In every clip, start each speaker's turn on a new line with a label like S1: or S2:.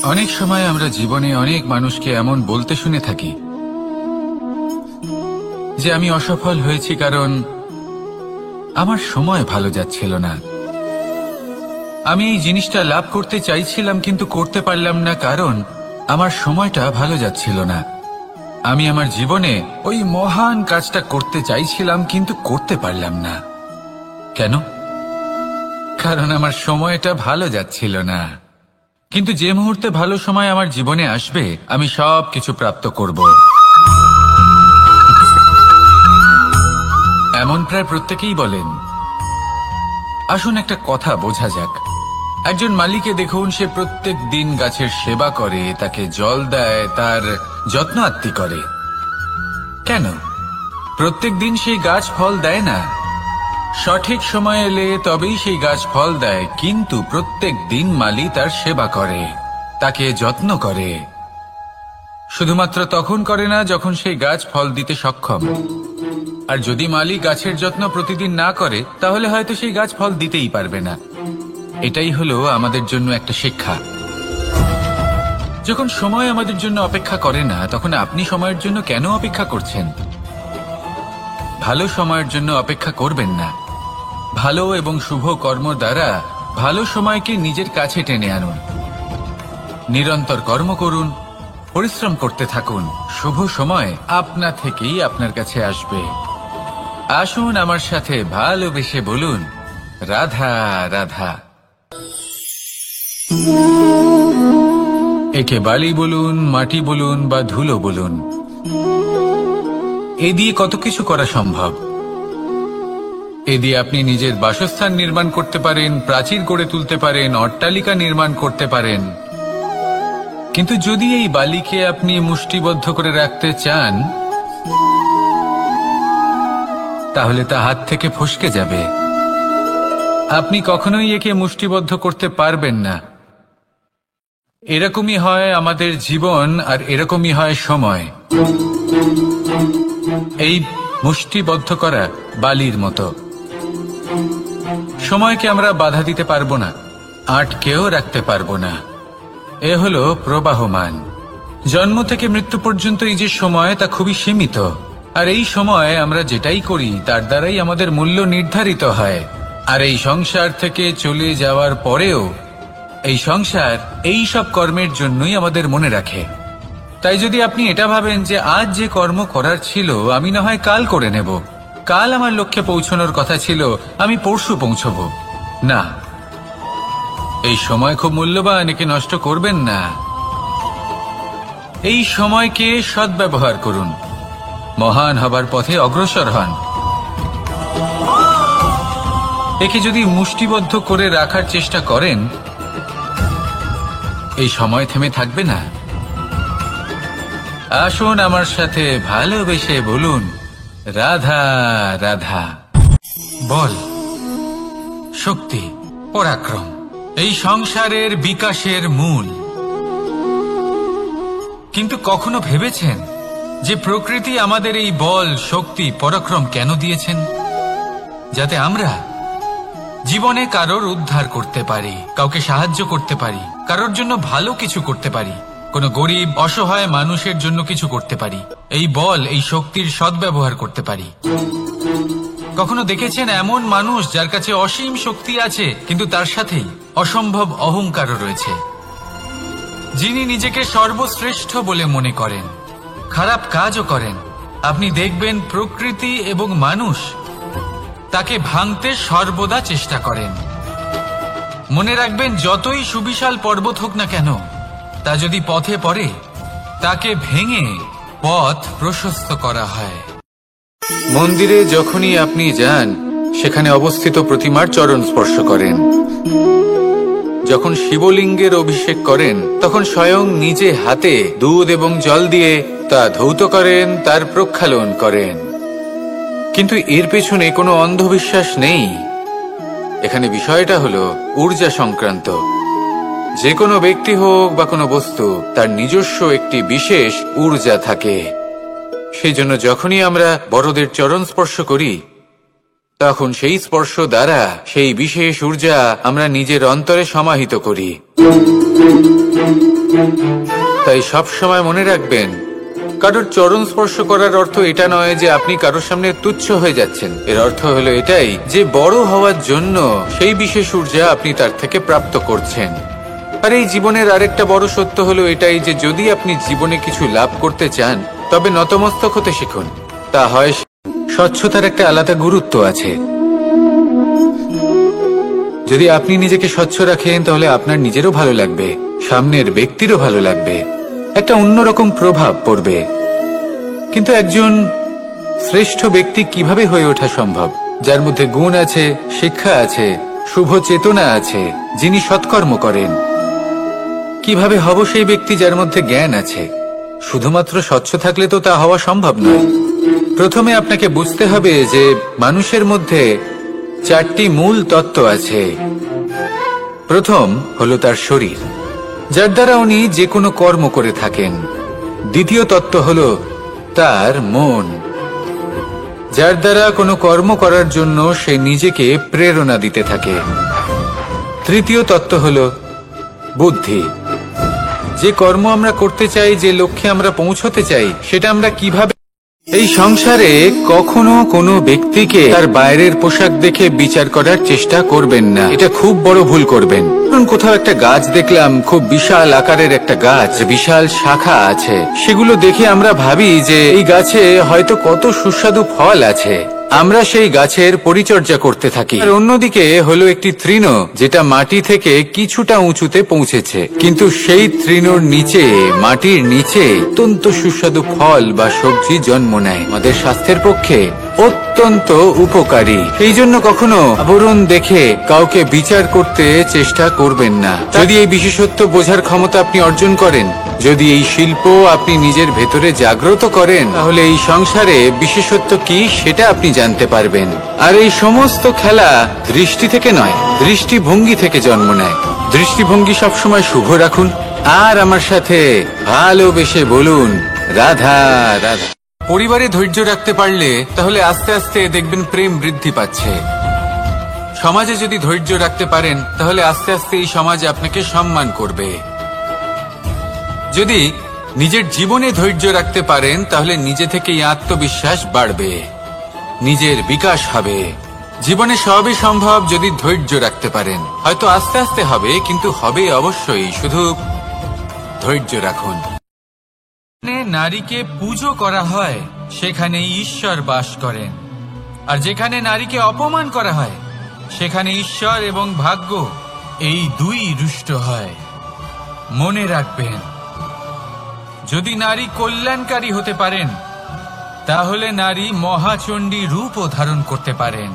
S1: অনেক সময় আমরা জীবনে অনেক মানুষকে এমন বলতে শুনে থাকি যে আমি অসফল হয়েছি কারণ আমার সময় ভালো যাচ্ছিল না। আমি এই জিনিসটা লাভ করতে চাইছিলাম কিন্তু করতে পারলাম না কারণ আমার সময়টা ভালো যাচ্ছিল না। আমি আমার জীবনে ওই মহান কাজটা করতে চাইছিলাম কিন্তু করতে পারলাম না। কেন? কারণ আমার সময়টা ভালো যাচ্ছিল না। কিন্তু যে মুহূর্তে ভালো সময় আমার জীবনে আসবে আমি সব কিছু প্রাপ্ত করব। এমন প্রায় প্রত্যেকেই বলেন। আসুন একটা কথা বোঝা যাক। একজন মালিকে দেখুন, সে প্রত্যেক দিন গাছের সেবা করে, তাকে জল দেয়, তার যত্ন আত্তি করে। কেন? প্রত্যেক দিন সেই গাছ ফল দেয় না। সঠিক সময় এলে তবেই সেই গাছ ফল দেয়, কিন্তু প্রত্যেক দিন মালি তার সেবা করে, তাকে যত্ন করে। শুধুমাত্র তখন করে না যখন সেই গাছ ফল দিতে সক্ষম। আর যদি মালি গাছের যত্ন প্রতিদিন না করে তাহলে হয়তো সেই গাছ ফল দিতেই পারবে না। এটাই হলো আমাদের জন্য একটা শিক্ষা। যখন সময় আমাদের জন্য অপেক্ষা করে না তখন আপনি সময়ের জন্য কেন অপেক্ষা করছেন? ভালো সময়ের জন্য অপেক্ষা করবেন না। ভালো এবং শুভ কর্ম দ্বারা ভালো সময়কে নিজের কাছে টেনে আনুন। নিরন্তর কর্ম করুন, পরিশ্রম করতে থাকুন। শুভ সময় আপনা থেকেই আপনার কাছে আসবে। আসুন আমার সাথে ভালোবেসে বলুন, রাধা রাধা। একে বালি বলুন, মাটি বলুন বা ধুলো বলুন, এ দিয়ে কত কিছু করা সম্ভব। এ দিয়ে আপনি নিজের বাসস্থান নির্মাণ করতে পারেন, প্রাচীর গড়ে তুলতে পারেন, অট্টালিকা নির্মাণ করতে পারেন। কিন্তু যদি এই বালিকে আপনি মুষ্টিবদ্ধ করে রাখতে চান তাহলে তা হাত থেকে ফসকে যাবে। আপনি কখনোই একে মুষ্টিবদ্ধ করতে পারবেন না। এরকমই হয় আমাদের জীবন, আর এরকমই হয় সময়। এই মুষ্টিবদ্ধ করা বালির মতো। সময়কে আমরা বাধা দিতে পারবো না, আটকেও রাখতে পারবো না। এ হলো প্রবাহমান। জন্ম থেকে মৃত্যু পর্যন্ত এই যে সময়, তা খুবই সীমিত। আর এই সময় আমরা যেটাই করি তার দ্বারাই আমাদের মূল্য নির্ধারিত হয়। আর এই সংসার থেকে চলে যাওয়ার পরেও এই সংসার এই সব কর্মের জন্যই আমাদের মনে রাখে। তাই যদি আপনি এটা ভাবেন যে আজ যে কর্ম করার ছিল আমি না হয় কাল করে নেব, কাল আমার লক্ষ্যে পৌঁছানোর কথা ছিল আমি পরশু পৌঁছবো, না, এই সময় খুব মূল্যবান, একে নষ্ট করবেন না। এই সময়কে সদ্ব্যবহার করুন, মহান হবার পথে অগ্রসর হন। একে যদি মুষ্টিবদ্ধ করে রাখার চেষ্টা করেন এই সময় থেমে থাকবে না। আসুন আমার সাথে ভালোবেসে বলুন, রাধা রাধা। বল, শক্তি, পরাক্রম এই সংসারের বিকাশের মূল। কিন্তু কখনো ভেবেছেন যে প্রকৃতি আমাদের এই বল, শক্তি, পরাক্রম কেন দিয়েছেন? যাতে আমরা জীবনে কারোর উদ্ধার করতে পারি, কাউকে সাহায্য করতে পারি, কারোর জন্য ভালো কিছু করতে পারি, কোনো গরিব অসহায় মানুষের জন্য কিছু করতে পারি, এই বল, এই শক্তির সদ্ব্যবহার করতে পারি। কখনো দেখেছেন এমন মানুষ যার কাছে অসীম শক্তি আছে কিন্তু তার সাথেই অসম্ভব অহংকারও রয়েছে, যিনি নিজেকে সর্বশ্রেষ্ঠ বলে মনে করেন, খারাপ কাজও করেন। আপনি দেখবেন প্রকৃতি এবং মানুষ তাকে ভাঙতে সর্বদা চেষ্টা করেন। মনে রাখবেন, যতই সুবিশাল পর্বত হোক না কেন, তা যদি পথে পড়ে তাকে ভেঙে পথ প্রশস্ত করা হয়। মন্দিরে যখনই আপনি যান সেখানে অবস্থিত প্রতিমার চরণ স্পর্শ করেন। যখন শিবলিঙ্গের অভিষেক করেন তখন স্বয়ং নিজে হাতে দুধ এবং জল দিয়ে তা ধৌত করেন, তার প্রক্ষালন করেন। কিন্তু এর পেছনে কোনো অন্ধবিশ্বাস নেই। এখানে বিষয়টা হলো ঊর্জা সংক্রান্ত। যে কোনো ব্যক্তি হোক বা কোনো বস্তু, তার নিজস্ব একটি বিশেষ ঊর্জা থাকে। সেই জন্য যখনই আমরা বড়দের চরণ স্পর্শ করি তখন সেই স্পর্শ দ্বারা সেই বিশেষ ঊর্জা আমরা নিজের অন্তরে সমাহিত করি। তাই সব সময় মনে রাখবেন, কারোর চরণ স্পর্শ করার অর্থ এটা নয় যে আপনি কারোর সামনে তুচ্ছ হয়ে যাচ্ছেন। এর অর্থ হলো এটাই যে বড় হওয়ার জন্য সেই বিশেষ ঊর্জা আপনি তার থেকে প্রাপ্ত করছেন। আর এই জীবনের আরেকটা বড় সত্য হলো এটাই যে যদি আপনি জীবনে কিছু লাভ করতে চান তবে নতমস্তক হতে শিখুন। তা হয় স্বচ্ছতার একটা আলাদা গুরুত্ব আছে। যদি আপনি নিজেকে স্বচ্ছ রাখেন তাহলে আপনার নিজেরও ভালো লাগবে, সামনের ব্যক্তিরও ভালো লাগবে, একটা অন্যরকম প্রভাব পড়বে। কিন্তু একজন শ্রেষ্ঠ ব্যক্তি কিভাবে হয়ে ওঠা সম্ভব? যার মধ্যে গুণ আছে, শিক্ষা আছে, শুভ চেতনা আছে, যিনি সৎকর্ম করেন। কিভাবে হব সেই ব্যক্তি যার মধ্যে জ্ঞান আছে? শুধুমাত্র স্বচ্ছ থাকলে তো তা হওয়া সম্ভব নয়। প্রথমে আপনাকে বুঝতে হবে যে মানুষের মধ্যে 4টি মূল তত্ত্ব আছে। প্রথম হলো তার শরীর, যার দ্বারা উনি যে কোনো কর্ম করে থাকেন। দ্বিতীয় তত্ত্ব হলো তার মন, যার দ্বারা কোনো কর্ম করার জন্য সে নিজেকে প্রেরণা দিতে থাকে। তৃতীয় তত্ত্ব হলো বুদ্ধি, যে কর্ম আমরা করতে চাই, যে লক্ষ্যে আমরা পৌঁছতে চাই, সেটা আমরা কিভাবে। এই সংসারে কখনো কোনো ব্যক্তিকে তার বাইরের পোশাক দেখে বিচার করার চেষ্টা করবেন না, এটা খুব বড় ভুল করবেন। কোথাও একটা গাছ দেখলাম, খুব বিশাল আকারের একটা গাছ, বিশাল শাখা আছে, সেগুলো দেখে আমরা ভাবি যে এই গাছে হয়তো কত সুস্বাদু ফল আছে, আমরা সেই গাছের পরিচর্যা করতে থাকি। আর অন্যদিকে হলো একটি তৃণ, যেটা মাটি থেকে কিছুটা উঁচুতে পৌঁছেছে, কিন্তু সেই তৃণর নিচে, মাটির নিচে অত্যন্ত সুস্বাদু ফল বা সবজি জন্ম নেয়, আমাদের স্বাস্থ্যের পক্ষে অত্যন্ত উপকারী। সেই জন্য কখনো আবরণ দেখে কাউকে বিচার করতে চেষ্টা করবেন না। যদি এই বিশেষত্ব বোঝার ক্ষমতা আপনি অর্জন করেন, যদি এই শিল্প আপনি নিজের ভেতরে জাগ্রত করেন, তাহলে এই সংসারে বিশেষত্ব কি সেটা আপনি জানতে পারবেন। আর এই সমস্ত খেলা দৃষ্টি থেকে নয়, দৃষ্টিভঙ্গি থেকে জন্ম নেয়। দৃষ্টিভঙ্গি সবসময় শুভ রাখুন, আর আমার সাথে ভালোবেসে বলুন রাধা রাধা। পরিবারে ধৈর্য রাখতে পারলে তাহলে আস্তে আস্তে দেখবেন প্রেম বৃদ্ধি পাচ্ছে। সমাজে যদি ধৈর্য রাখতে পারেন তাহলে আস্তে আস্তে এই সমাজ আপনাকে সম্মান করবে। যদি নিজের জীবনে ধৈর্য রাখতে পারেন তাহলে নিজে থেকেই আত্মবিশ্বাস বাড়বে, নিজের বিকাশ হবে। জীবনে সবই সম্ভব যদি ধৈর্য রাখতে পারেন। হয়তো আস্তে আস্তে হবে, কিন্তু হবে অবশ্যই, শুধু ধৈর্য রাখুন। নারীকে পুজো করা হয় সেখানে ঈশ্বর বাস করেন, আর যেখানে নারীকে অপমান করা হয় সেখানে ঈশ্বর এবং ভাগ্য এই দুই রুষ্ট হয়। মনে রাখবেন, যদি নারী কল্যাণকারী হতে পারেন তাহলে নারী মহাচণ্ডী রূপও ধারণ করতে পারেন।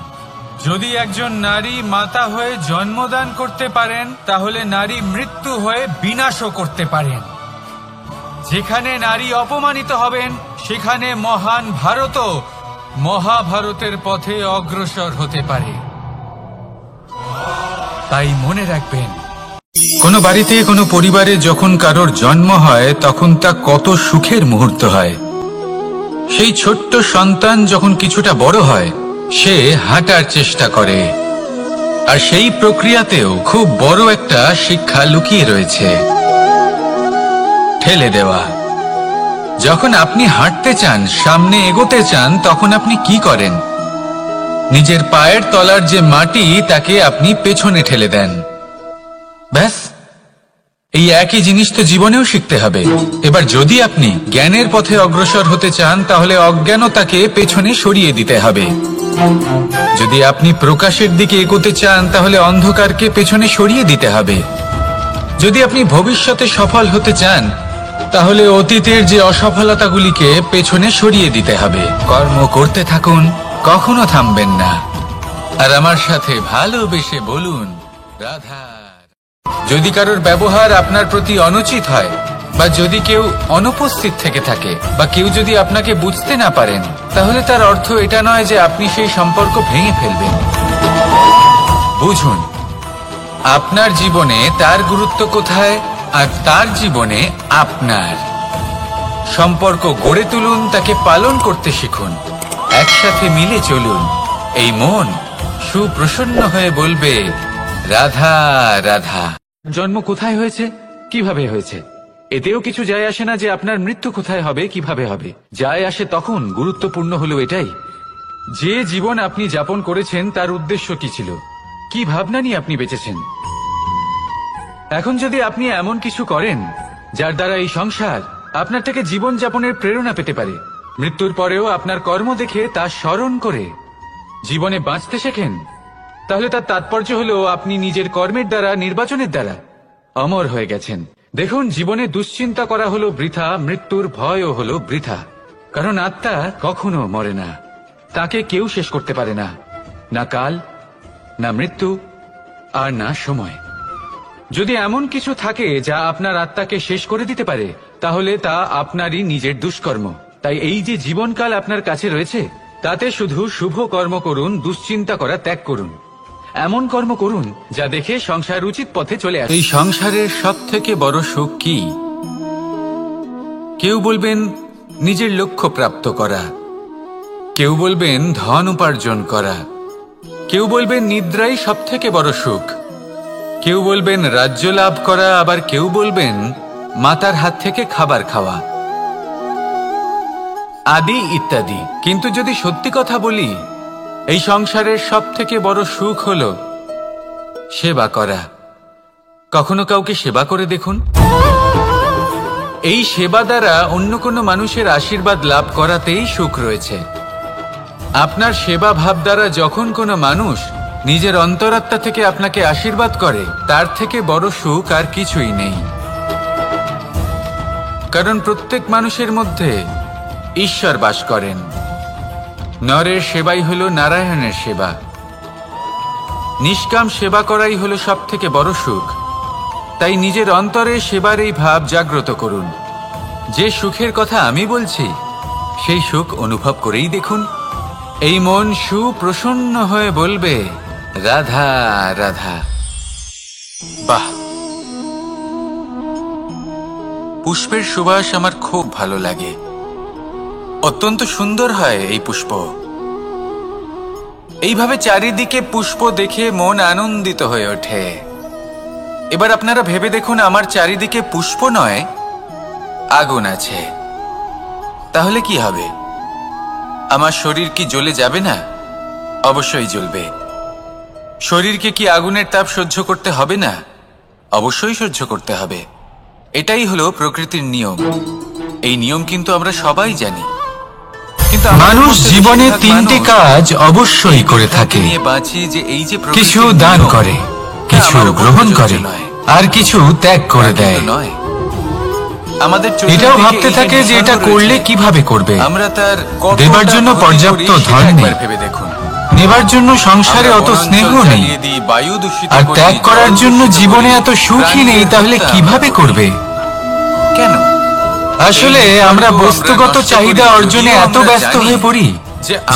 S1: যদি একজন নারী মাতা হয়ে জন্মদান করতে পারেন তাহলে নারী মৃত্যু হয়ে বিনাশও করতে পারেন। যেখানে নারী অপমানিত হবেন সেখানে মহান ভারতও মহাভারতের পথে অগ্রসর হতে পারে। তাই মনে রাখবেন, কোনো বাড়িতে, কোনো পরিবারে যখন কারোর জন্ম হয় তখন তা কত সুখের মুহূর্ত হয়। সেই ছোট্ট সন্তান যখন কিছুটা বড় হয় সে হাঁটার চেষ্টা করে, আর সেই প্রক্রিয়াতেও খুব বড় একটা শিক্ষা লুকিয়ে রয়েছে, ঠেলে দেওয়া। যখন আপনি হাঁটতে চান, সামনে এগোতে চান, তখন আপনি কি করেন? নিজের পায়ের তলার যে মাটি তাকে আপনি পেছনে ঠেলে দেন। ব্যাস, এই একই জিনিস তো জীবনেও শিখতে হবে। এবার যদি আপনি জ্ঞানের পথে অগ্রসর হতে চান তাহলে অজ্ঞানতাকে পেছনে সরিয়ে দিতে হবে। যদি আপনি প্রকাশের দিকে এগোতে চান তাহলে অন্ধকারকে পেছনে সরিয়ে দিতে হবে। যদি আপনি ভবিষ্যতে সফল হতে চান তাহলে অতীতের যে অসফলতাগুলিকে পেছনে সরিয়ে দিতে হবে। কর্ম করতে থাকুন, কখনো থামবেন না। আর আমার সাথে ভালোবেসে বলুন রাধা। যদি কারোর ব্যবহার আপনার প্রতি অনুচিত হয়, বা যদি কেউ অনুপস্থিত থেকে থাকে, বা কেউ যদি আপনাকে বুঝতে না পারেন, তাহলে তার অর্থ এটা নয় যে আপনি সেই সম্পর্ক ভেঙে ফেলবেন। বুঝুন, আপনার জীবনে তার গুরুত্ব কোথায় আর তার জীবনে আপনার। সম্পর্ক গড়ে তুলুন, তাকে পালন করতে শিখুন, একসাথে মিলে চলুন, এই মন সুপ্রসন্ন হয়ে বলবে, রাধা রাধা। জন্ম কোথায় হয়েছে, কিভাবে হয়েছে, এতেও কিছু যায় আসে না যে আপনার মৃত্যু কোথায় হবে, কিভাবে হবে। যায় আসে তখন, গুরুত্বপূর্ণ হলো এটাই যে জীবন আপনি যাপন করেছেন তার উদ্দেশ্য কি ছিল, কি ভাবনা নিয়ে আপনি বেঁচেছেন। এখন যদি আপনি এমন কিছু করেন যার দ্বারা এই সংসার আপনার থেকে জীবন যাপনের প্রেরণা পেতে পারে, মৃত্যুর পরেও আপনার কর্ম দেখে তা স্মরণ করে জীবনে বাঁচতে শেখেন, তাহলে তার তাৎপর্য হলো আপনি নিজের কর্মের দ্বারা, নির্বাচনের দ্বারা অমর হয়ে গেছেন। দেখুন, জীবনে দুশ্চিন্তা করা হলো বৃথা, মৃত্যুর ভয়ও হলো বৃথা। কারণ আত্মা কখনো মরে না, তাকে কেউ শেষ করতে পারে না, না কাল, না মৃত্যু, আর না সময়। যদি এমন কিছু থাকে যা আপনার আত্মাকে শেষ করে দিতে পারে, তাহলে তা আপনারই নিজের দুষ্কর্ম। তাই এই যে জীবনকাল আপনার কাছে রয়েছে, তাতে শুধু শুভ কর্ম করুন, দুশ্চিন্তা করা ত্যাগ করুন। এমন কর্ম করুন যা দেখে সংসার উচিত পথে চলে আসে। এই সংসারের সব থেকে বড় সুখ কি? কেউ বলবেন নিজের লক্ষ্য প্রাপ্ত করা, কেউ বলবেন ধন উপার্জন করা, কেউ বলবেন নিদ্রাই সব থেকে বড় সুখ, কেউ বলবেন রাজ্য লাভ করা, আবার কেউ বলবেন মাতার হাত থেকে খাবার খাওয়া, আদি ইত্যাদি। কিন্তু যদি সত্যি কথা বলি, এই সংসারের সব থেকে বড় সুখ হলো সেবা করা। কখনো কাউকে সেবা করে দেখুন। এই সেবা দ্বারা অন্য কোনো মানুষের আশীর্বাদ লাভ করাতেই সুখ রয়েছে। আপনার সেবা ভাব দ্বারা যখন কোনো মানুষ নিজের অন্তরাত্মা থেকে আপনাকে আশীর্বাদ করে, তার থেকে বড় সুখ আর কিছুই নেই। কারণ প্রত্যেক মানুষের মধ্যে ঈশ্বর বাস করেন। নরের সেবাই হলো নারায়ণের সেবা। নিষ্কাম সেবা করাই হলো সব থেকে বড় সুখ। তাই নিজের অন্তরে সেবার এই ভাব জাগ্রত করুন। যে সুখের কথা আমি বলছি, সেই সুখ অনুভব করেই দেখুন। এই মন সুপ্রসন্ন হয়ে বলবে, রাধা রাধা। বাহ, পুষ্পের সুবাস আমার খুব ভালো লাগে। অত্যন্ত সুন্দর হয় এই পুষ্প। এইভাবে চারিদিকে পুষ্প দেখে মন আনন্দিত হয়ে ওঠে। এবার আপনারা ভেবে দেখুন, আমার চারিদিকে পুষ্প নয়, আগুন আছে। তাহলে কি হবে? আমার শরীর কি জ্বলে যাবে না? অবশ্যই জ্বলবে। শরীরকে কি আগুনের তাপ সহ্য করতে হবে না? অবশ্যই সহ্য করতে হবে। এটাই হলো প্রকৃতির নিয়ম। এই নিয়ম কিন্তু আমরা সবাই জানি। কিন্তু মানুষ জীবনে তিনটি কাজ অবশ্যই করে থাকে। কিছু দান করে, কিছু গ্রহণ করে, আর কিছু ত্যাগ করে দেয়। আমাদের এটাও ভাবতে থাকে যে এটা করলে কিভাবে করবে। আমরা তার দেবার জন্য পর্যাপ্ত ধন নেই, ভেবে দেখুন। নেবার জন্য সংসারে অত স্নেহ নেই, আর ত্যাগ করার জন্য জীবনে এত সুখই নেই। তাহলে কিভাবে করবে? কেন? আসলে আমরা বস্তুগত চাহিদা অর্জনে এত ব্যস্ত হয়ে পড়ি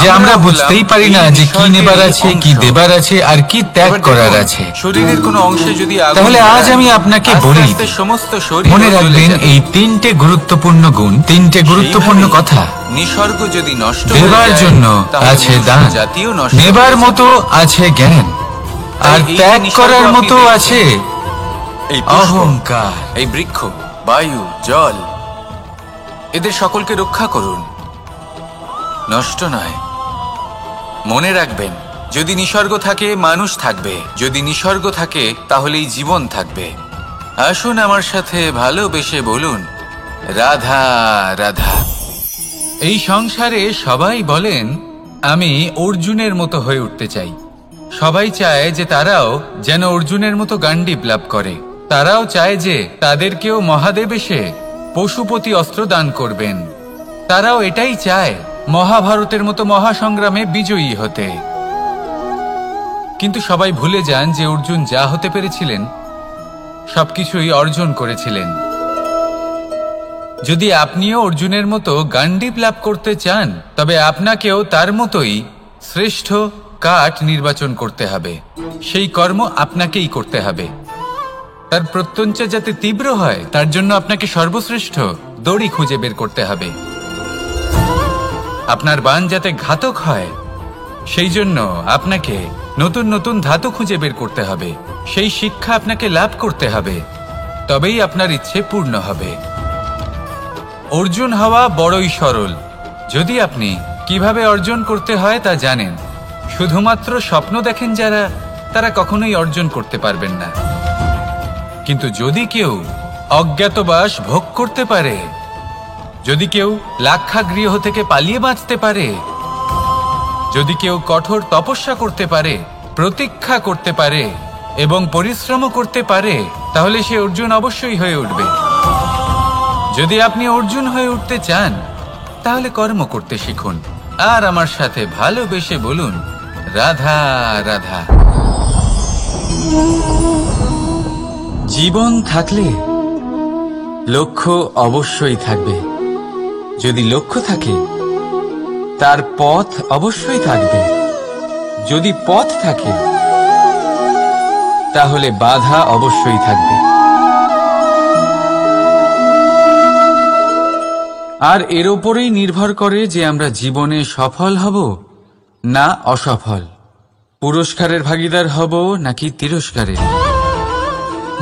S1: যে আমরা বুঝতেই পারি না যে কি নেবার আছে, কি দেবার আছে, আর কি ত্যাগ করার আছে। শরীরের কোনো অংশে যদি তাহলে আজ আমি আপনাকে বলি, সমস্ত শরীর মনে রাখবেন এই তিনটে গুরুত্বপূর্ণ গুণ, তিনটে গুরুত্বপূর্ণ কথা। নিসর্গ যদি নষ্ট দেবার জন্য আছে দান, নেবার মতো আছে জ্ঞান, আর ত্যাগ করার মতো আছে এই অহংকার। এই বৃক্ষ, বায়ু, জল, এদের সকলকে রক্ষা করুন, নষ্ট নয়। মনে রাখবেন, যদি নিসর্গ থাকে মানুষ থাকবে, যদি নিসর্গ থাকে তাহলেই জীবন থাকবে। আসুন আমার সাথে ভালোবেসে বলুন, রাধা রাধা। এই সংসারে সবাই বলেন আমি অর্জুনের মতো হয়ে উঠতে চাই। সবাই চায় যে তারাও যেন অর্জুনের মতো গান্ডীব লাভ করে। তারাও চায় যে তাদেরকেও মহাদেব এসে পশুপতি অস্ত্র দান করবেন। তারাও এটাই চায় মহাভারতের মতো মহাসংগ্রামে বিজয়ী হতে। কিন্তু সবাই ভুলে যান যে অর্জুন যা হতে পেরেছিলেন সবকিছুই অর্জন করেছিলেন। যদি আপনিও অর্জুনের মতো গান্ডীব লাভ করতে চান, তবে আপনাকেও তার মতোই শ্রেষ্ঠ কাঠ নির্বাচন করতে হবে। সেই কর্ম আপনাকেই করতে হবে। তার প্রত্যঞ্চা যাতে তীব্র হয়, তার জন্য আপনাকে সর্বশ্রেষ্ঠ দড়ি খুঁজে বের করতে হবে। আপনার বাণ যাতে ঘাতক হয়, সেই জন্য আপনাকে নতুন নতুন ধাতু খুঁজে বের করতে হবে, সেই শিক্ষা আপনাকে লাভ করতে হবে, তবেই আপনার ইচ্ছে পূর্ণ হবে। অর্জুন হওয়া বড়ই সরল। যদি আপনি কিভাবে অর্জন করতে হয় তা জানেন, শুধুমাত্র স্বপ্ন দেখেন যারা, তারা কখনোই অর্জন করতে পারবেন না। কিন্তু যদি কেউ অজ্ঞাতবাস ভোগ করতে পারে, যদি কেউ লাক্ষাগৃহ থেকে পালিয়ে বাঁচতে পারে, যদি কেউ কঠোর তপস্যা করতে পারে, প্রতীক্ষা করতে পারে এবং পরিশ্রম করতে পারে, তাহলে সে অর্জুন অবশ্যই হয়ে উঠবে। যদি আপনি অর্জুন হয়ে উঠতে চান, তাহলে কর্ম করতে শিখুন আর আমার সাথে ভালোবেসে বলুন, রাধা রাধা। জীবন থাকলে লক্ষ্য অবশ্যই থাকবে। যদি লক্ষ্য থাকে, তার পথ অবশ্যই থাকবে। যদি পথ থাকে, তাহলে বাধা অবশ্যই থাকবে। আর এর ওপরেই নির্ভর করে যে আমরা জীবনে সফল হব না অসফল, পুরস্কারের ভাগীদার হব নাকি তিরস্কারের।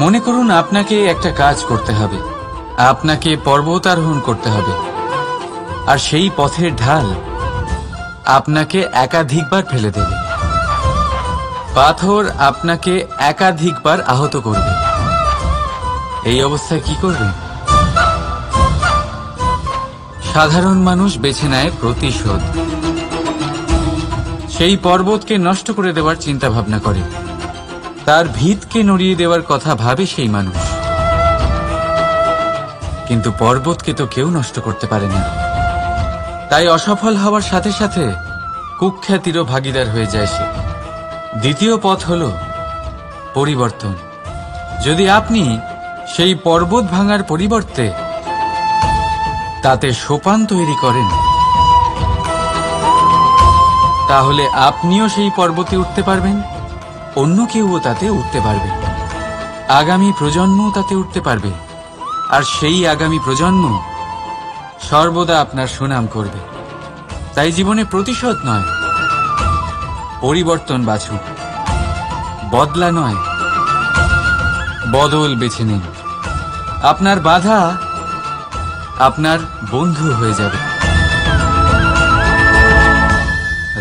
S1: মনে করুন আপনাকে একটা কাজ করতে হবে, আপনাকে পর্বত আরোহণ করতে হবে, আর সেই পথের ঢাল আপনাকে একাধিকবার ফেলে দেবে। পাথর আপনাকে একাধিকবার আহত করবে। এই অবস্থায় কি করবেন? সাধারণ মানুষ বেছে নেয় প্রতিশোধ। সেই পর্বতকে নষ্ট করে দেওয়ার চিন্তা ভাবনা করে, তার ভিতকে নড়িয়ে দেওয়ার কথা ভাবে সেই মানুষ। কিন্তু পর্বতকে তো কেউ নষ্ট করতে পারে না। তাই অসফল হওয়ার সাথে সাথে কুখ্যাতিরও ভাগীদার হয়ে যায় সে। দ্বিতীয় পথ হল পরিবর্তন। যদি আপনি সেই পর্বত ভাঙার পরিবর্তে তাতে সোপান তৈরি করেন, তাহলে আপনিও সেই পর্বতে উঠতে পারবেন, অন্য কেউও তাতে উঠতে পারবে, আগামী প্রজন্মও তাতে উঠতে পারবে, আর সেই আগামী প্রজন্ম সর্বদা আপনার সুনাম করবে। তাই জীবনে প্রতিশোধ নয়, পরিবর্তন বাছুন। বদলা নয়, বদল বেছে নিন। আপনার বাধা আপনার বন্ধু হয়ে যাবে।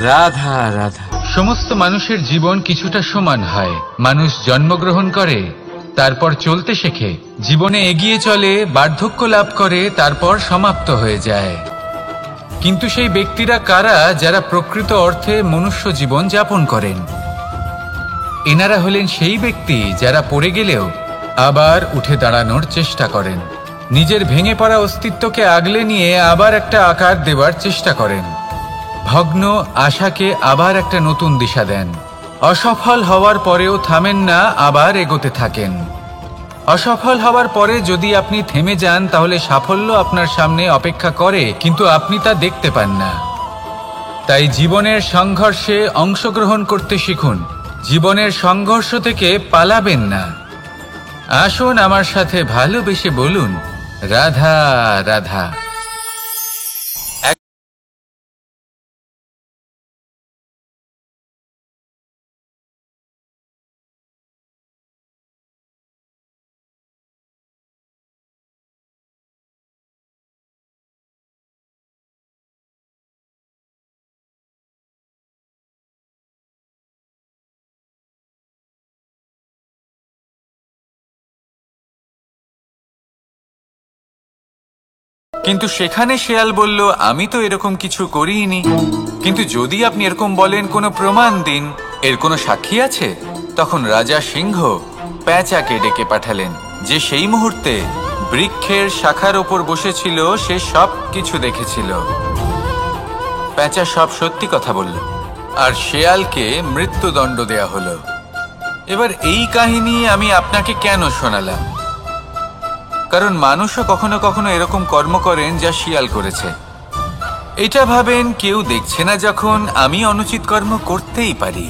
S1: রাধা রাধা। সমস্ত মানুষের জীবন কিছুটা সমান হয়। মানুষ জন্মগ্রহণ করে, তারপর চলতে শেখে, জীবনে এগিয়ে চলে, বার্ধক্য লাভ করে, তারপর সমাপ্ত হয়ে যায়। কিন্তু সেই ব্যক্তিরা কারা যারা প্রকৃত অর্থে মনুষ্য জীবন যাপন করেন? এনারা হলেন সেই ব্যক্তি যারা পড়ে গেলেও আবার উঠে দাঁড়ানোর চেষ্টা করেন, নিজের ভেঙে পড়া অস্তিত্বকে আগলে নিয়ে আবার একটা আকার দেওয়ার চেষ্টা করেন, ভগ্ন আশাকে আবার একটা নতুন দিশা দেন। অসফল হওয়ার পরেও থামেন না, আবার এগোতে থাকেন। অসফল হওয়ার পরে যদি আপনি থেমে যান, তাহলে সাফল্য আপনার সামনে অপেক্ষা করে, কিন্তু আপনি তা দেখতে পান না। তাই জীবনের সংঘর্ষে অংশগ্রহণ করতে শিখুন। জীবনের সংঘর্ষ থেকে পালাবেন না। আসুন আমার সাথে ভালোবেসে বলুন, রাধা রাধা। কিন্তু সেখানে শেয়াল বলল, আমি তো এরকম কিছু করিনি। কিন্তু যদি আপনি এরকম বলেন, কোনো প্রমাণ দিন, এর কোনো সাক্ষী আছে? তখন রাজা সিংহ পেঁচাকে ডেকে পাঠালেন, যে সেই মুহূর্তে বৃক্ষের শাখার ওপর বসেছিল, সে সব কিছু দেখেছিল। পেঁচা সব সত্যি কথা বলল, আর শেয়ালকে মৃত্যুদণ্ড দেয়া হলো। এবার এই কাহিনী আমি আপনাকে কেন শোনালাম? কারণ মানুষও কখনো কখনো এরকম কর্ম করেন যা শিয়াল করেছে। এটা ভাবেন কেউ দেখছে না, যখন আমি অনুচিত কর্ম করতেই পারি।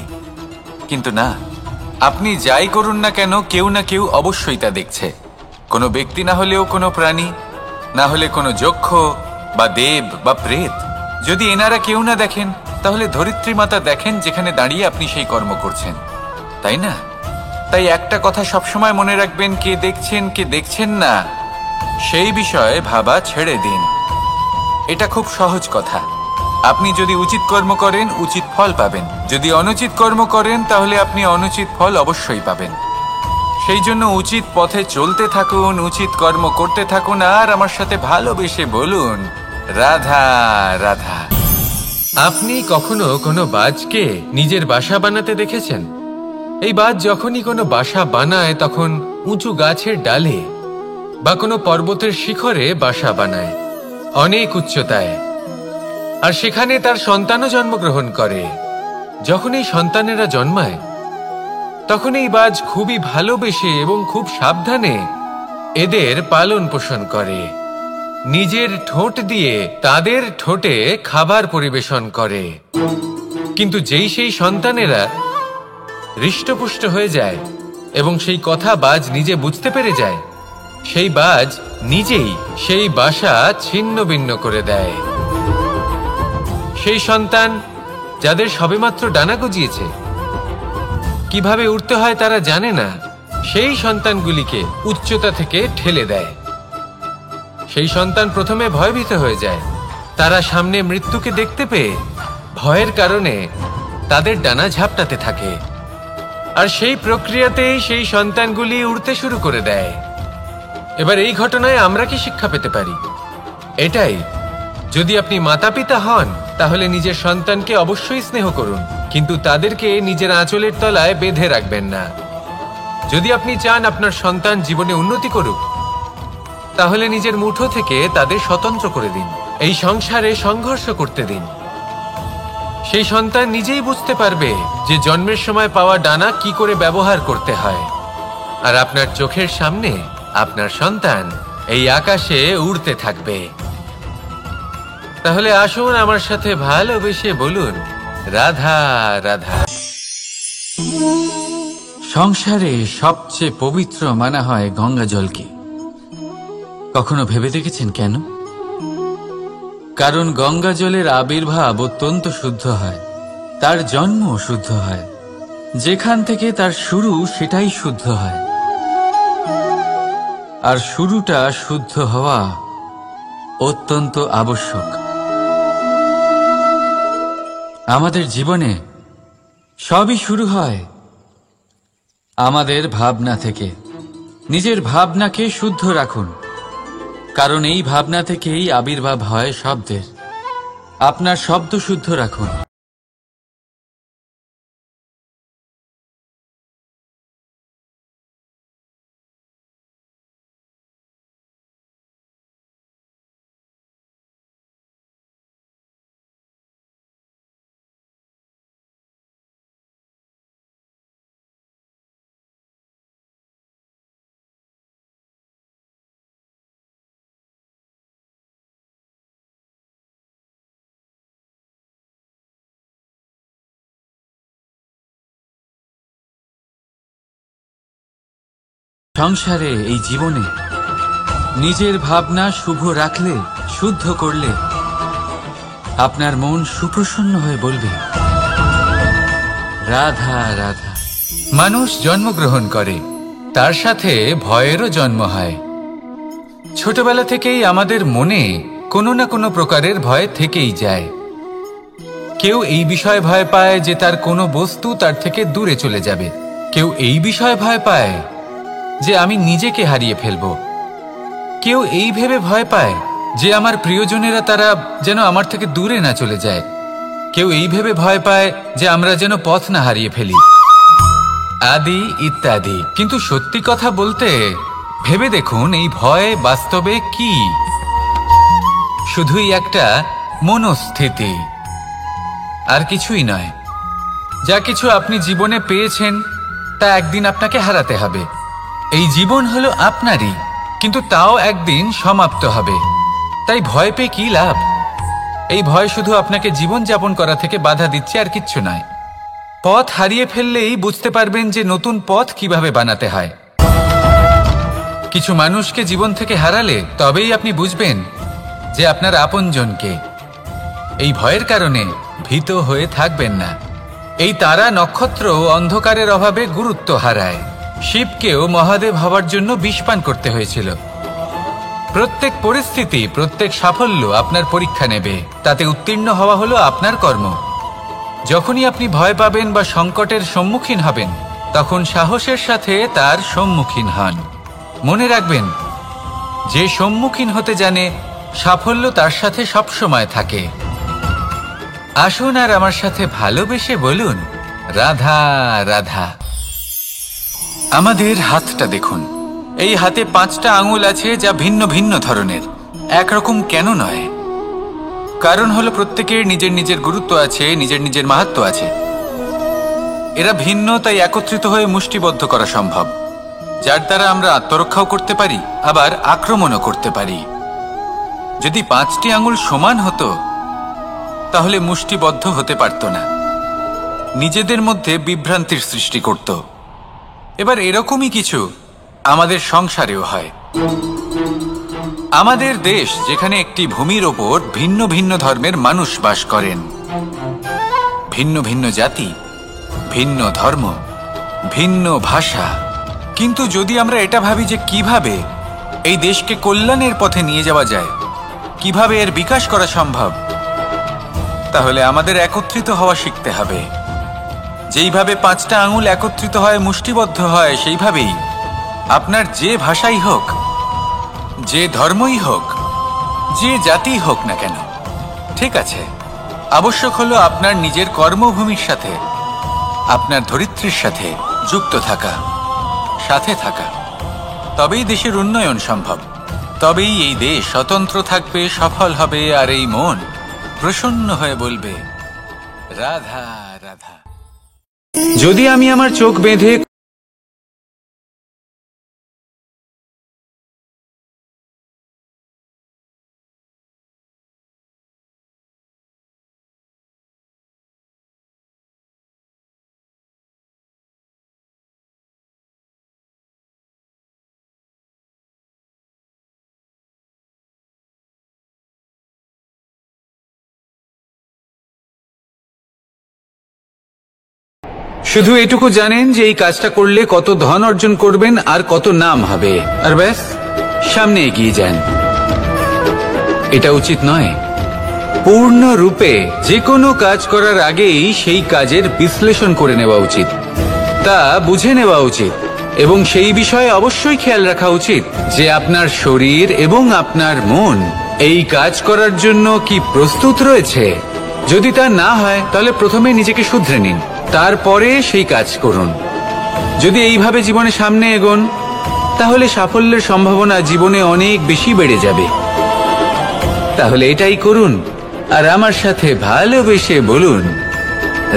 S1: কিন্তু না, আপনি যাই করুন না কেন, কেউ না কেউ অবশ্যই তা দেখছে। কোনো ব্যক্তি না হলেও কোনো প্রাণী, না হলে কোনো যক্ষ বা দেব বা প্রেত। যদি এনারা কেউ না দেখেন, তাহলে ধরিত্রী মাতা দেখেন যেখানে দাঁড়িয়ে আপনি সেই কর্ম করছেন, তাই না? তাই একটা কথা সবসময় মনে রাখবেন, কে দেখছেন কে দেখছেন না সেই বিষয়ে ভাবা ছেড়ে দিন। এটা খুব সহজ কথা। আপনি যদি উচিত কর্ম করেন উচিত ফল পাবেন, যদি অনুচিত কর্ম করেন তাহলে আপনি অনুচিত ফল অবশ্যই পাবেন। সেই জন্য উচিত পথে চলতে থাকুন, উচিত কর্ম করতে থাকুন, আর আমার সাথে ভালোবেসে বলুন রাধা রাধা।
S2: আপনি কখনো কোনো বাজকে নিজের বাসা বানাতে দেখেছেন? এই বাজ যখনই কোনো বাসা বানায় তখন উঁচু গাছের ডালে বা কোনো পর্বতের শিখরে বাসা বানায়, অনেক উচ্চতায়, আর সেখানে তার সন্তানও জন্মগ্রহণ করে। যখন এই সন্তানেরা জন্মায় তখন এই বাজ খুবই ভালোবেসে এবং খুব সাবধানে এদের পালন পোষণ করে, নিজের ঠোঁট দিয়ে তাদের ঠোঁটে খাবার পরিবেশন করে। কিন্তু যেই সেই সন্তানেরা হৃষ্টপুষ্ট হয়ে যায় এবং সেই কথা বাজ নিজে বুঝতে পেরে যায়, সেই বাজ নিজেই সেই বাসা ছিন্ন ভিন্ন করে দেয়। সেই সন্তান যাদের সবেমাত্র ডানা গজিয়েছে, কিভাবে উঠতে হয় তারা জানে না, সেই সন্তানগুলিকে উচ্চতা থেকে ঠেলে দেয়। সেই সন্তান প্রথমে ভয়ভীত হয়ে যায়। তারা সামনে মৃত্যুকে দেখতে পেয়ে ভয়ের কারণে তাদের ডানা ঝাপটাতে থাকে, আর সেই প্রক্রিয়াতেই সেই সন্তানগুলি উড়তে শুরু করে দেয়। এবার এই ঘটনায় আমরা কি শিক্ষা পেতে পারি? এটাই, যদি আপনি মাতা পিতা হন তাহলে নিজের সন্তানকে অবশ্যই স্নেহ করুন, কিন্তু তাদেরকে নিজের আঁচলের তলায় বেঁধে রাখবেন না। যদি আপনি চান আপনার সন্তান জীবনে উন্নতি করুক, তাহলে নিজের মুঠো থেকে তাদের স্বতন্ত্র করে দিন, এই সংসারে সংঘর্ষ করতে দিন। সেই সন্তান নিজেই বুঝতে পারবে যে জন্মের সময় পাওয়া ডানা কি করে ব্যবহার করতে হয়, আর আপনার চোখের সামনে আপনার সন্তান এই আকাশে উড়তে থাকবে। তাহলে আসুন আমার সাথে ভালোবেসে বলুন রাধা রাধা।
S1: সংসারে সবচেয়ে পবিত্র মানা হয় গঙ্গা জলকে। কখনো ভেবে দেখেছেন কেন? কারণ গঙ্গা জলের আবির্ভাব অত্যন্ত শুদ্ধ হয়, তার জন্ম শুদ্ধ হয়, যেখান থেকে তার শুরু সেটাই শুদ্ধ হয়, আর শুরুটা শুদ্ধ হওয়া অত্যন্ত আবশ্যক। আমাদের জীবনে সবই শুরু হয় আমাদের ভাবনা থেকে। নিজের ভাবনাকে শুদ্ধ রাখুন, কারণ এই ভাবনা থেকেই আবির্ভাব হয় শব্দের। আপনার শব্দ শুদ্ধ রাখুন। সংসারে, এই জীবনে নিজের ভাবনা শুভ রাখলে, শুদ্ধ করলে আপনার মন সুপ্রসন্ন হয়ে বলবে রাধা রাধা। মানুষ জন্মগ্রহণ করে, তার সাথে ভয়েরও জন্ম হয়। ছোটবেলা থেকেই আমাদের মনে কোনো না কোনো প্রকারের ভয় থেকেই যায়। কেউ এই বিষয়ে ভয় পায় যে তার কোনো বস্তু তার থেকে দূরে চলে যাবে, কেউ এই বিষয়ে ভয় পায় যে আমি নিজেকে হারিয়ে ফেলব, কেউ এই ভেবে ভয় পায় যে আমার প্রিয়জনেরা তারা যেন আমার থেকে দূরে না চলে যায়, কেউ এই ভেবে ভয় পায় যে আমরা যেন পথ না হারিয়ে ফেলি, আদি ইত্যাদি। কিন্তু সত্যি কথা বলতে, ভেবে দেখুন এই ভয় বাস্তবে কি? শুধুই একটা মনস্থিতি, আর কিছুই নয়। যা কিছু আপনি জীবনে পেয়েছেন তা একদিন আপনাকে হারাতে হবে। এই জীবন হলো আপনারই, কিন্তু তাও একদিন সমাপ্ত হবে। তাই ভয় পেয়ে কি লাভ? এই ভয় শুধু আপনাকে জীবন যাপন করা থেকে বাধা দিচ্ছে, আর কিচ্ছু নয়। পথ হারিয়ে ফেললেই বুঝতে পারবেন যে নতুন পথ কিভাবে বানাতে হয়। কিছু মানুষকে জীবন থেকে হারালে তবেই আপনি বুঝবেন যে আপনার আপনজনকে। এই ভয়ের কারণে ভীত হয়ে থাকবেন না। এই তারা নক্ষত্র অন্ধকারের অভাবে গুরুত্ব হারায়। শিবকেও মহাদেব হওয়ার জন্য বিষপান করতে হয়েছিল। প্রত্যেক পরিস্থিতি, প্রত্যেক সাফল্য আপনার পরীক্ষা নেবে, তাতে উত্তীর্ণ হওয়া হলো আপনার কর্ম। যখনই আপনি ভয় পাবেন বা সংকটের সম্মুখীন হবেন, তখন সাহসের সাথে তার সম্মুখীন হন। মনে রাখবেন, যে সম্মুখীন হতে জানে, সাফল্য তার সাথে সবসময় থাকে। আসুন আর আমার সাথে ভালোবেসে বলুন, রাধা রাধা। আমাদের হাতটা দেখুন। এই হাতে 5টা আঙুল আছে, যা ভিন্ন ভিন্ন ধরনের, একরকম কেন নয়? কারণ হলো প্রত্যেকের নিজের নিজের গুরুত্ব আছে, নিজের নিজের মাহাত্ম্য আছে। এরা ভিন্ন, তাই একত্রিত হয়ে মুষ্টিবদ্ধ করা সম্ভব, যার দ্বারা আমরা আত্মরক্ষাও করতে পারি, আবার আক্রমণও করতে পারি। যদি 5টি আঙুল সমান হতো, তাহলে মুষ্টিবদ্ধ হতে পারত না, নিজেদের মধ্যে বিভ্রান্তির সৃষ্টি করত। এবার এরকমই কিছু আমাদের সংসারেও হয়। আমাদের দেশ, যেখানে একটি ভূমির ওপর ভিন্ন ভিন্ন ধর্মের মানুষ বাস করেন, ভিন্ন ভিন্ন জাতি, ভিন্ন ধর্ম, ভিন্ন ভাষা। কিন্তু যদি আমরা এটা ভাবি যে কিভাবে এই দেশকে কল্যাণের পথে নিয়ে যাওয়া যায়, কিভাবে এর বিকাশ করা সম্ভব, তাহলে আমাদের একত্রিত হওয়া শিখতে হবে। যেইভাবে 5টা আঙুল একত্রিত হয়, মুষ্টিবদ্ধ হয়, সেইভাবেই আপনার যে ভাষাই হোক, যে ধর্মই হোক, যে জাতি হোক না কেন, ঠিক আছে, আবশ্যক হলো আপনার নিজের কর্মভূমির সাথে, আপনার ধরিত্রীর সাথে যুক্ত থাকা, সাথে থাকা। তবেই দেশের উন্নয়ন সম্ভব, তবেই এই দেশ স্বতন্ত্র থাকবে, সফল হবে, আর এই মন প্রসন্ন হয়ে বলবে, রাধা রাধা। যদি আমি আমার চোখ বেঁধে শুধু এটুকু জানেন যে এই কাজটা করলে কত ধন অর্জন করবেন আর কত নাম হবে, আর ব্যাস সামনে এগিয়ে যান। এটা উচিত নয়। পূর্ণরূপে যে কোনো কাজ করার আগেই সেই কাজের বিশ্লেষণ করে নেওয়া উচিত, তা বুঝে নেওয়া উচিত, এবং সেই বিষয়ে অবশ্যই খেয়াল রাখা উচিত যে আপনার শরীর এবং আপনার মন এই কাজ করার জন্য কি প্রস্তুত রয়েছে। যদি তা না হয়, তাহলে প্রথমে নিজেকে শুধরে নিন, তারপরে সেই কাজ করুন। যদি এইভাবে জীবনে সামনে এগোন, তাহলে সাফল্যের সম্ভাবনা জীবনে অনেক বেশি বেড়ে যাবে। তাহলে এটাই করুন, আর আমার সাথে ভালোবেসে বলুন,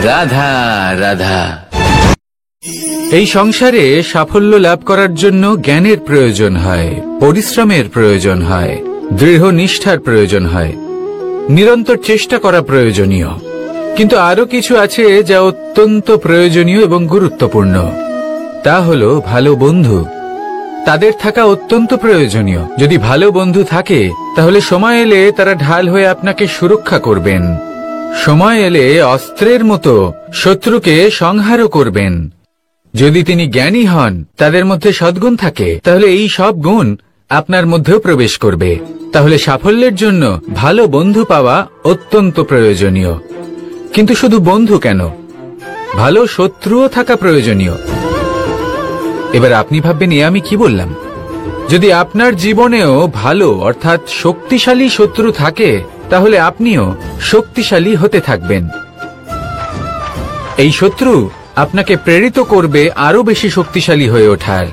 S1: রাধা রাধা। এই সংসারে সাফল্য লাভ করার জন্য জ্ঞানের প্রয়োজন হয়, পরিশ্রমের প্রয়োজন হয়, দৃঢ় নিষ্ঠার প্রয়োজন হয়, নিরন্তর চেষ্টা করা প্রয়োজনীয়। কিন্তু আরো কিছু আছে যা অত্যন্ত প্রয়োজনীয় এবং গুরুত্বপূর্ণ। তা হলো ভালো বন্ধু। তাদের থাকা অত্যন্ত প্রয়োজনীয়। যদি ভালো বন্ধু থাকে, তাহলে সময় এলে তারা ঢাল হয়ে আপনাকে সুরক্ষা করবেন। সময় এলে অস্ত্রের মতো শত্রুকে সংহারও করবেন। যদি তিনি জ্ঞানী হন, তাদের মধ্যে সদ্গুণ থাকে, তাহলে এই সব গুণ আপনার মধ্যেও প্রবেশ করবে। তাহলে সাফল্যের জন্য ভালো বন্ধু পাওয়া অত্যন্ত প্রয়োজনীয়। কিন্তু শুধু বন্ধু কেন, ভালো শত্রুও থাকা প্রয়োজনীয়। এবার আপনি ভাববেন, এ আমি কি বললাম? যদি আপনার জীবনেও ভালো অর্থাৎ শক্তিশালী শত্রু থাকে, তাহলে আপনিও শক্তিশালী হতে থাকবেন। এই শত্রু আপনাকে প্রেরিত করবে আরো বেশি শক্তিশালী হয়ে ওঠার।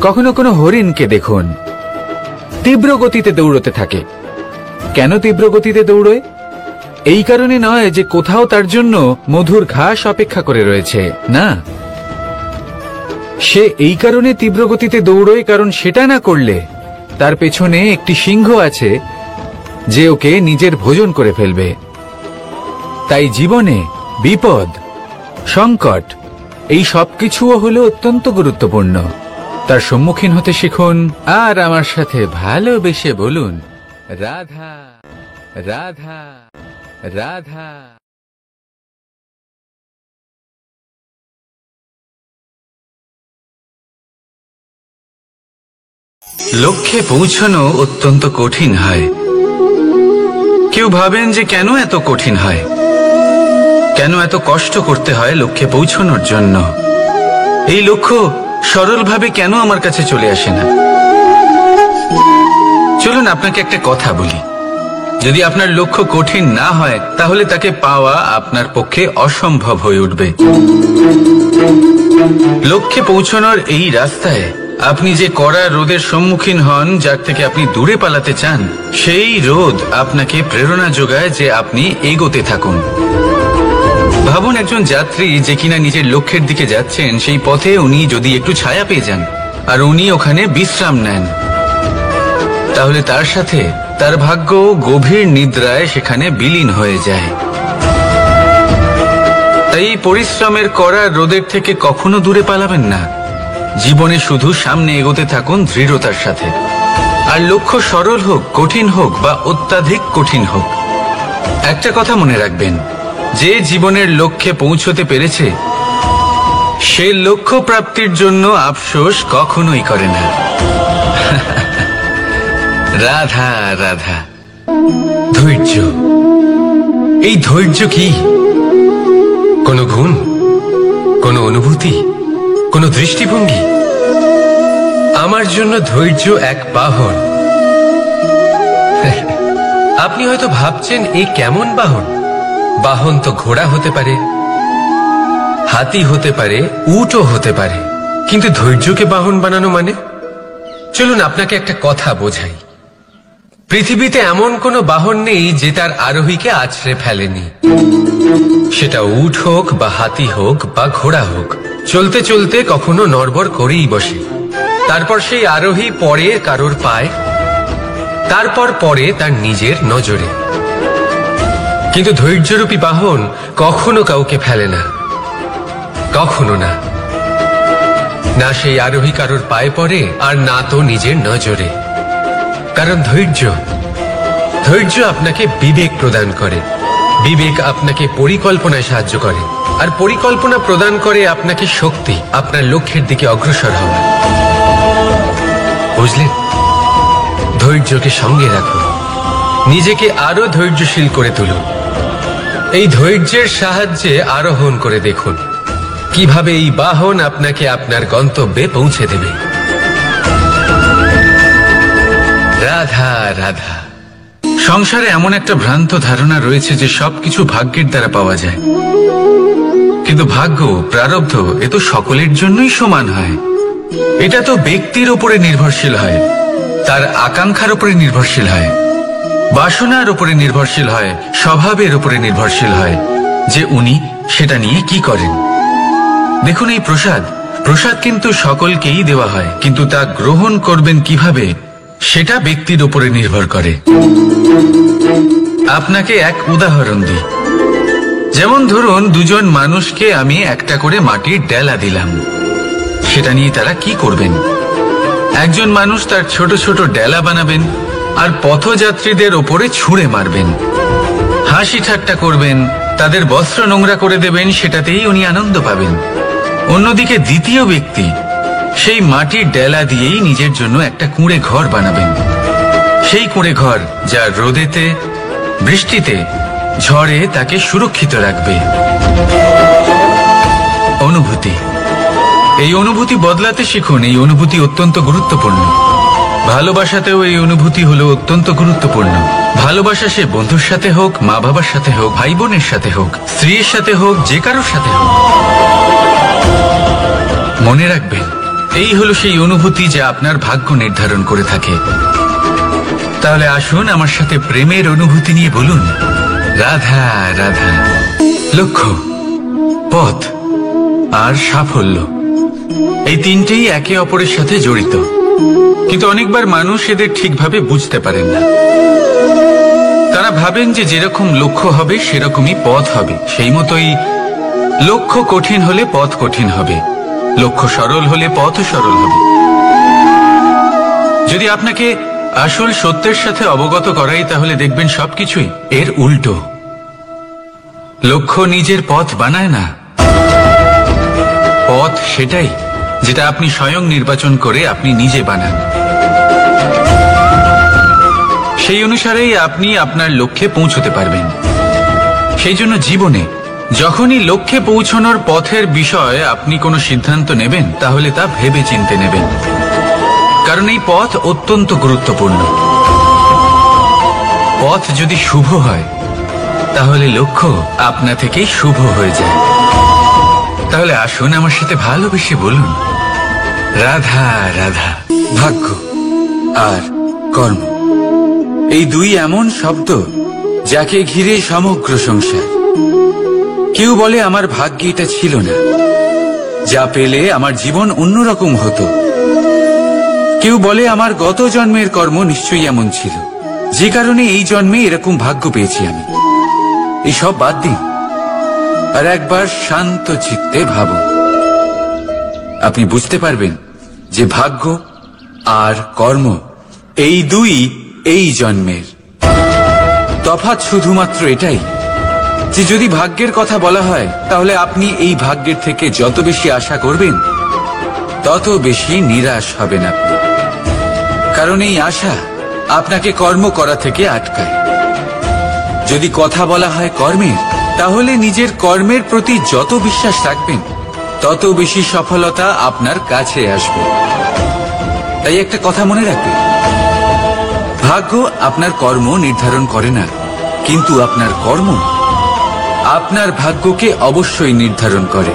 S1: কখনো কোনো হরিণকে দেখুন, তীব্র গতিতে দৌড়তে থাকে। কেন তীব্র গতিতে দৌড়ে? এই কারণে নয় যে কোথাও তার জন্য মধুর ঘাস অপেক্ষা করে রয়েছে, না। সে এই কারণে তীব্র গতিতে দৌড়য় কারণ সেটা না করলে তার পেছনে একটি সিংহ আছে যে ওকে নিজের ভোজন করে ফেলবে। তাই জীবনে বিপদ, সংকট, এই সবকিছুও হলো অত্যন্ত গুরুত্বপূর্ণ। তার সম্মুখীন হতে শিখুন, আর আমার সাথে ভালোবেসে বলুন, রাধা রাধা
S2: রাধা।
S1: লক্ষ্যে পৌঁছানো অত্যন্ত কঠিন হয়। কেউ ভাবেন যে কেন এত কঠিন হয়, কেন এত কষ্ট করতে হয় লক্ষ্যে পৌঁছানোর জন্য। এই লক্ষ্য সরলভাবে কেন আমার কাছে চলে আসে না? চলুন আপনাকে একটা কথা বলি, যদি আপনার লক্ষ্য কঠিন না হয় তাহলে তাকে পাওয়া আপনার পক্ষে অসম্ভব হয়ে উঠবে। লক্ষ্যে পৌঁছানোর এই রাস্তায় আপনি যে কড়া রোদের সম্মুখীন হন, যার থেকে আপনি দূরে পালাতে চান, সেই রোদ আপনাকে প্রেরণা যোগায় যে আপনি এগোতে থাকুন। ভাবুন একজন যাত্রী যে কিনা নিজের লক্ষ্যের দিকে যাচ্ছেন, সেই পথে উনি যদি একটু ছায়া পেয়ে যান আর উনি ওখানে বিশ্রাম নেন, তাহলে তার সাথে তার ভাগ্য গভীর নিদ্রায় সেখানে বিলীন হয়ে যায়। তাই পরিশ্রমের করা রোদের থেকে কখনো দূরে পালাবেন না। জীবনে শুধু সামনে এগোতে থাকুন দৃঢ়তার সাথে। আর লক্ষ্য সরল হোক, কঠিন হোক বা অত্যাধিক কঠিন হোক, একটা কথা মনে রাখবেন, যে জীবনের লক্ষ্যে পৌঁছতে পেরেছে সে লক্ষ্য প্রাপ্তির জন্য আফসোস কখনোই করে না। রাধা রাধা।
S2: ধৈর্য, এই ধৈর্য কি কোনো গুণ, কোনো অনুভূতি, কোনো দৃষ্টিভঙ্গি? আমার জন্য ধৈর্য এক বাহন। আপনি হয়তো ভাবছেন এই কেমন বাহন? বাহন তো ঘোড়া হতে পারে, হাতি হতে পারে, উটও হতে পারে, কিন্তু ধৈর্যকে বাহন বানানো মানে? চলুন আপনাকে একটা কথা বোঝাই। পৃথিবীতে এমন কোনো বাহন নেই যে তার আরোহীকে আছড়ে ফেলেনি। সেটা উট হোক বা হাতি হোক বা ঘোড়া হোক, চলতে চলতে কখনো নড়বড় করেই বসে। তারপর সেই আরোহী পরে কারোর পায়, তারপর পরে তার নিজের নজরে। কিন্তু ধৈর্যরূপী বাহন কখনো কাউকে ফেলে না, কখনো না। না সেই আরোহী কারোর পায়ে পড়ে, আর না তো নিজের নজরে। কারণ ধৈর্য আপনাকে বিবেক প্রদান করে, বিবেক আপনাকে পরিকল্পনায় সাহায্য করে, আর পরিকল্পনা প্রদান করে আপনাকে শক্তি আপনার লক্ষ্যের দিকে অগ্রসর হওয়ার। বুঝলেন? ধৈর্যকে সঙ্গে রাখুন, নিজেকে আরো ধৈর্যশীল করে তুলুন। এই ধৈর্যের সাহায্যে আরোহণ করে দেখুন কিভাবে এই বাহন আপনাকে আপনার গন্তব্যে পৌঁছে দেবে। রাধা রাধা।
S1: সংসারে এমন একটা ভ্রান্ত ধারণা রয়েছে যে সবকিছু ভাগ্যের দ্বারা পাওয়া যায়, কিন্তু ভাগ্য, প্রারব্ধ এ তো সকলের জন্যই সমান হয়। এটা তো ব্যক্তির উপরে নির্ভরশীল হয়, তার আকাঙ্ক্ষার উপরে নির্ভরশীল হয়, বাসনার উপরে নির্ভরশীল হয়, স্বভাবের উপরে নির্ভরশীল হয় যে উনি সেটা নিয়ে কি করেন। দেখুন, এই প্রসাদ কিন্তু সকলকেই দেওয়া হয়, কিন্তু তা গ্রহণ করবেন কিভাবে সেটা ব্যক্তির উপরে নির্ভর করে। আপনাকে এক উদাহরণ দিই। যেমন ধরুন, দুজন মানুষকে আমি একটা করে মাটির ডেলা দিলাম, সেটা নিয়ে তারা কি করবেন? একজন মানুষ তার ছোট ছোট ডেলা বানাবেন আর পথযাত্রীদের ওপরে ছুঁড়ে মারবেন, হাসি ঠাট্টা করবেন, তাদের বস্ত্র নোংরা করে দেবেন, সেটাতেই উনি আনন্দ পাবেন। অন্যদিকে দ্বিতীয় ব্যক্তি সেই মাটির ডেলা দিয়েই নিজের জন্য একটা কুঁড়ে ঘর বানাবেন। সেই কুঁড়ে ঘর যা রোদেতে, বৃষ্টিতে, ঝড়ে তাকে সুরক্ষিত রাখবে। অনুভূতি, এই অনুভূতি বদলাতে শিখুন। এই অনুভূতি অত্যন্ত গুরুত্বপূর্ণ। ভালোবাসাতেও এই অনুভূতি হলো অত্যন্ত গুরুত্বপূর্ণ। ভালোবাসা সে বন্ধুর সাথে হোক, মা বাবার সাথে হোক, ভাই বোনের সাথে হোক, স্ত্রীর সাথে হোক, যে কারোর সাথে হোক। মনে রাখবেন, এই হলো সেই অনুভূতি যা আপনার ভাগ্য নির্ধারণ করে থাকে। তাহলে আসুন আমার সাথে প্রেমের অনুভূতি নিয়ে বলুন, রাধা রাধা। লক্ষ্য, পথ আর সাফল্য, এই তিনটেই একে অপরের সাথে জড়িত, কিন্তু অনেকবার মানুষ এদের ঠিকভাবে বুঝতে পারেন না। তারা ভাবেন যে যেরকম লক্ষ্য হবে সেরকমই পথ হবে, সেই মতোই লক্ষ্য কঠিন হলে পথ কঠিন হবে, লক্ষ্য সরল হলে পথ সরল হবে। যদি আপনাকে আসল সত্যের সাথে অবগত করাই, তাহলে দেখবেন সবকিছুই এর উল্টো। লক্ষ্য নিজের পথ বানায় না, পথ সেটাই যেটা আপনি স্বয়ং নির্বাচন করে আপনি নিজে বানান। সেই অনুসারেই আপনি আপনার লক্ষ্যে পৌঁছতে পারবেন। সেই জন্য জীবনে যখনই লক্ষ্যে পৌঁছানোর পথের বিষয়ে আপনি কোনো সিদ্ধান্ত নেবেন, তাহলে তা ভেবে চিন্তে নেবেন, কারণ এই পথ অত্যন্ত গুরুত্বপূর্ণ। পথ যদি শুভ হয়, তাহলে লক্ষ্য আপনা থেকেই শুভ হয়ে যায়। তাহলে আসুন আমার সাথে ভালোবেসে বলুন, রাধা রাধা। ভাগ্য আর কর্ম, এই দুই এমন শব্দ যাকে ঘিরে সমগ্র সংসার। কেউ বলে আমার ভাগ্যে এটা ছিল না, যা পেলে আমার জীবন অন্যরকম হতো। কেউ বলে আমার গত জন্মের কর্ম নিশ্চয়ই এমন ছিল, যে কারণে এই জন্মে এরকম ভাগ্য পেয়েছি আমি। এসব বাদ দিন আর একবার শান্ত চিত্তে ভাবুন। আপনি বুঝতে পারবেন যে ভাগ্য আর কর্ম এই দুই এই জন্মের। তফাৎ শুধুমাত্র এটাই যে যদি ভাগ্যের কথা বলা হয়, তাহলে আপনি এই ভাগ্যের থেকে যত বেশি আশা করবেন, তত বেশি নিরাশ হবেন আপনি। কারণ এই আশা আপনাকে কর্ম করা থেকে আটকায়। যদি কথা বলা হয় কর্মের, তাহলে নিজের কর্মের প্রতি যত বিশ্বাস রাখবেন, তত বেশি সফলতা আপনার কাছে আসবে। তাই একটা কথা মনে রাখবেন, ভাগ্য আপনার কর্ম নির্ধারণ করে না, কিন্তু আপনার কর্ম আপনার ভাগ্যকে অবশ্যই নির্ধারণ করে।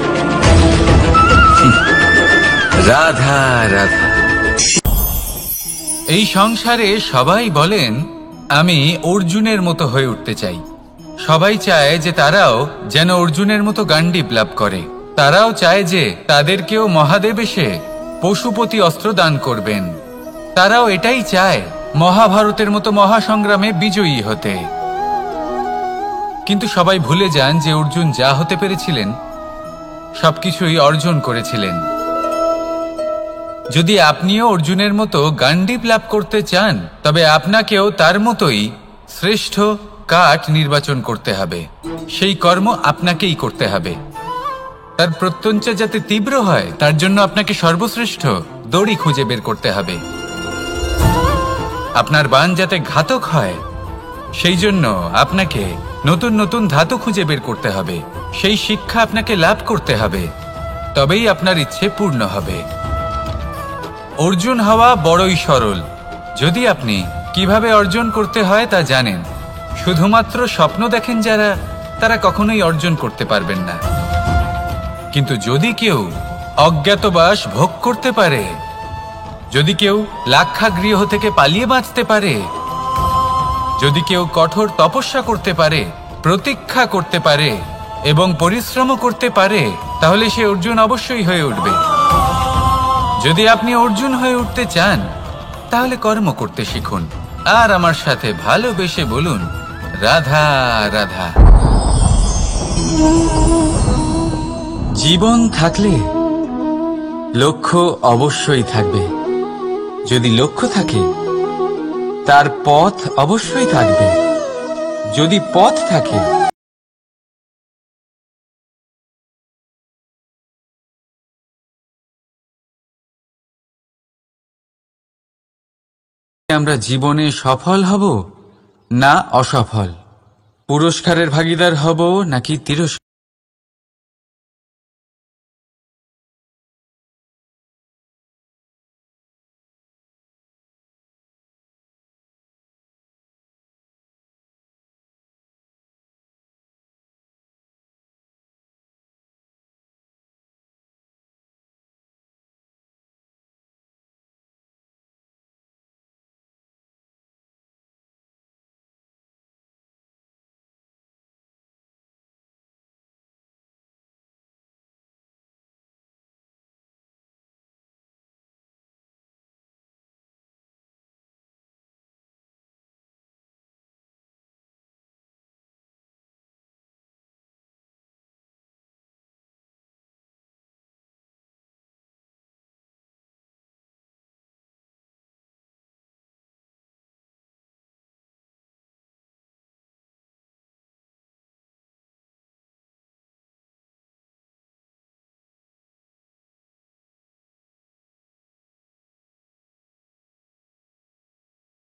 S1: রাধা রাধা। এই সংসারে সবাই বলেন আমি অর্জুনের মতো হয়ে উঠতে চাই। সবাই চায় যে তারাও যেন অর্জুনের মতো গান্ডীব লাভ করে। তারাও চায় যে তাদেরকেও মহাদেব এসে পশুপতি অস্ত্র দান করবেন। তারাও এটাই চায় মহাভারতের মতো মহাসংগ্রামে বিজয়ী হতে। কিন্তু সবাই ভুলে যান যে অর্জুন যা হতে পেরেছিলেন সবকিছুই অর্জন করেছিলেন। যদি আপনিও অর্জুনের মতো গান্ডীব লাভ করতে চান, তবে আপনাকেও তার মতোই শ্রেষ্ঠ কাঠ নির্বাচন করতে হবে। সেই কর্ম আপনাকেই করতে হবে। তার প্রত্যঞ্চা যাতে তীব্র হয়, তার জন্য আপনাকে সর্বশ্রেষ্ঠ দড়ি খুঁজে বের করতে হবে। আপনার বাণ যাতে ঘাতক হয়, সেই জন্য আপনাকে নতুন নতুন ধাতু খুঁজে বের করতে হবে। সেই শিক্ষা আপনাকে লাভ করতে হবে, তবেই আপনার ইচ্ছে পূর্ণ হবে। অর্জুন হওয়া বড়ই সরল, যদি আপনি কিভাবে অর্জন করতে হয় তা জানেন। শুধুমাত্র স্বপ্ন দেখেন যারা, তারা কখনোই অর্জন করতে পারবেন না। কিন্তু যদি কেউ অজ্ঞাতবাস ভোগ করতে পারে, যদি কেউ লাক্ষাগৃহ থেকে পালিয়ে বাঁচতে পারে, যদি কেউ কঠোর তপস্যা করতে পারে, প্রতীক্ষা করতে পারে এবং পরিশ্রম করতে পারে, তাহলে সে অর্জুন অবশ্যই হয়ে উঠবে। যদি আপনি অর্জুন হয়ে উঠতে চান, তাহলে কর্ম করতে শিখুন আর আমার সাথে ভালোবেসে বলুন, রাধা রাধা। জীবন থাকলে লক্ষ্য অবশ্যই থাকবে। যদি লক্ষ্য থাকে, তার পথ অবশ্যই থাকবে। যদি পথ থাকে, আমরা জীবনে সফল হব না অসফল, পুরস্কারের ভাগীদার হব নাকি তিরস্কার।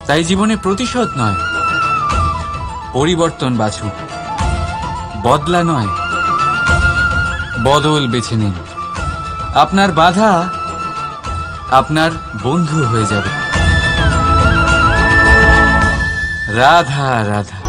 S1: তাই জীবনে প্রতিশোধ নয়, পরিবর্তন বাছুন। বদলা নয়, বদল বেছে নিন। আপনার বাধা আপনার বন্ধু হয়ে যাবে। রাধা রাধা।